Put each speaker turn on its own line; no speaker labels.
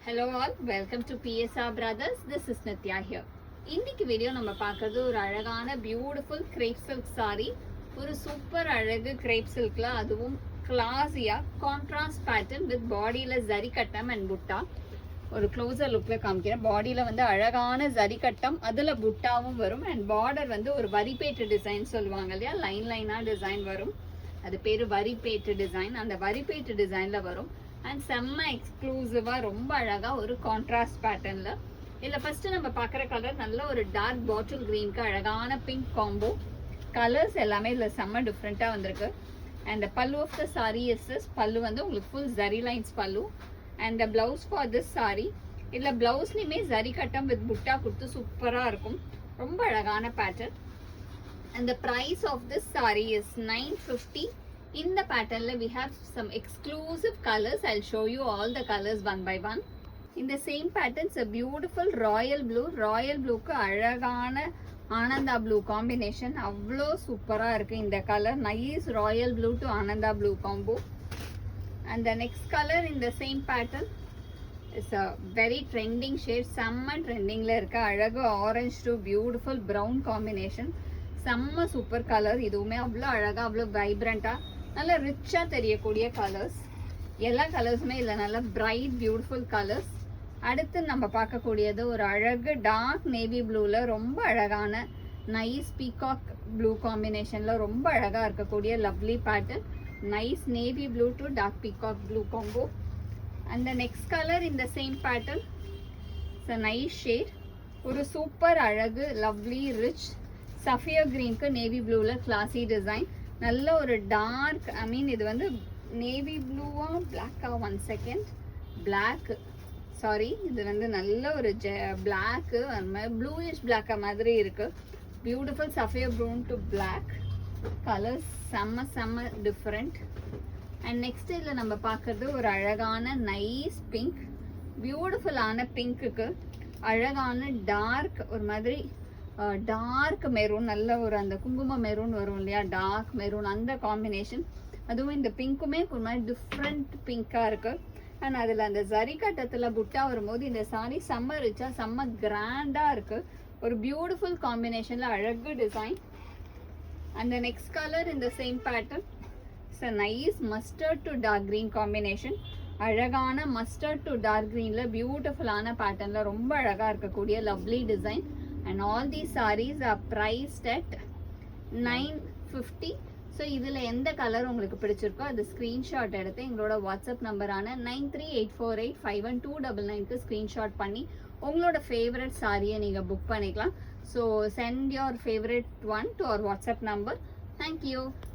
Hello all, welcome to PSR Brothers. This is Nitya here. இன்னைக்கு video நம்ம பார்க்கிறது ஒரு அழகான பியூட்டிஃபுல் கிரேப் சில்க் saree. ஒரு சூப்பர் அழகு கிரேப் சில்க்ல அதுவும் கிளாஸியா கான்ட்ராஸ்ட் பேட்டர்ன் வித் பாடியில ஜரி கட்டம் அண்ட் புட்டா. ஒரு க்ளோசர் லுக்ல காமிக்கிறேன். பாடியில வந்து அழகான ஜரி கட்டம், அதுல புட்டாவும் வரும் அண்ட் பார்டர் வந்து ஒரு வரிப்பேட்டு டிசைன் சொல்லுவாங்க இல்லையா, லைன் லைனா டிசைன் வரும். அது பேரு வரிப்பேட்டு டிசைன். அந்த வரிப்பேட்டு டிசைன்ல வரும் அண்ட் செம்ம எக்ஸ்க்ளூசிவா ரொம்ப அழகா ஒரு கான்ட்ராஸ்ட் பேட்டர்ன்ல. இதுல ஃபர்ஸ்ட் நம்ம பாக்குற கலர் நல்ல ஒரு டார்க் பாட்டில் கிரீனுக்கு அழகான பிங்க் காம்போ. கலர்ஸ் எல்லாமே இதுல செம்ம டிஃப்ரெண்டா வந்திருக்கு. And pallu of the sari is this. Pallu வந்து உங்களுக்கு full zari lines pallu. And the blouse for this sari, இதுல பிளவுஸ்லயுமே ஜரி கட்டம் வித் புட்டா கொடுத்து சூப்பரா இருக்கும். ரொம்ப அழகான pattern. And the price of this saree is 950. In the pattern we have some exclusive colors. I'll show you all the colors one by one. In the same pattern, it's a beautiful royal blue. Royal blue ku alagana ananda blue combination. Avlo supera irukku in the color. Nice royal blue to ananda blue combo. And the next color in the same pattern is a very trending shade. Summer trending la irukka alagu orange to beautiful brown combination. செம்ம super colour. இதுவுமே அவ்வளோ அழகா அவ்வளோ வைப்ரண்டா நல்லா ரிச்சா தெரியக்கூடிய colours. எல்லா கலர்ஸுமே இல்லை, நல்ல பிரைட் பியூட்டிஃபுல் கலர்ஸ். அடுத்து நம்ம பார்க்கக்கூடியது ஒரு அழகு டார்க் நேவி ப்ளூல ரொம்ப அழகான நைஸ் பீகாக் ப்ளூ காம்பினேஷன்ல ரொம்ப அழகா இருக்கக்கூடிய lovely pattern. Nice navy blue to dark peacock blue combo. And the next colour இந்த same pattern it's a nice shade. ஒரு சூப்பர் அழகு லவ்லி ரிச் சஃபியர் கிரீனுக்கு நேவி ப்ளூல கிளாசி டிசைன். நல்ல ஒரு டார்க், ஐ மீன் இது வந்து நேவி ப்ளூவா பிளாக்கா, ஒன் செகண்ட், பிளாக், சாரி, இது வந்து நல்ல ஒரு பிளாக்கு, அந்த மாதிரி ப்ளூயிஷ் பிளாக்கா மாதிரி இருக்கு. Beautiful sapphire brown to black colours. செம்ம செம்ம டிஃப்ரெண்ட். அண்ட் நெக்ஸ்ட் இதில் நம்ம பார்க்கறது ஒரு அழகான நைஸ் பிங்க். பியூட்டிஃபுல்லான பிங்க்குக்கு அழகான டார்க் ஒரு மாதிரி டார்க் மெரூன், நல்ல ஒரு அந்த குங்கும மெரூன் வரும் இல்லையா, டார்க் மெரூன், அந்த காம்பினேஷன். அதுவும் இந்த பிங்க்குமே ஒரு மாதிரி டிஃப்ரெண்ட் பிங்காக இருக்கு. அண்ட் அதில் அந்த ஜரி கட்டத்தில் புட்டா வரும்போது இந்த சாரி செம்ம ரிச்சா செம்ம கிராண்டாக இருக்கு. ஒரு பியூட்டிஃபுல் காம்பினேஷனில் அழகு டிசைன். அந்த நெக்ஸ்ட் கலர் இந்த same pattern it's a nice mustard to dark green combination. அழகான மஸ்டர்ட் டு டார்க் கிரீனில் பியூட்டிஃபுல்லான பேட்டர்னில் ரொம்ப அழகாக இருக்கக்கூடிய lovely design. And all these sarees are priced at 950. So இதில் எந்த கலர் உங்களுக்கு பிடிச்சிருக்கோ அது ஸ்க்ரீன்ஷாட் எடுத்து எங்களோட வாட்ஸ்அப் நம்பரான 9384851299க்கு ஸ்க்ரீன்ஷாட் பண்ணி உங்களோட ஃபேவரட் சாரியை நீங்கள் புக் பண்ணிக்கலாம். So send your favourite one to our WhatsApp number. Thank you.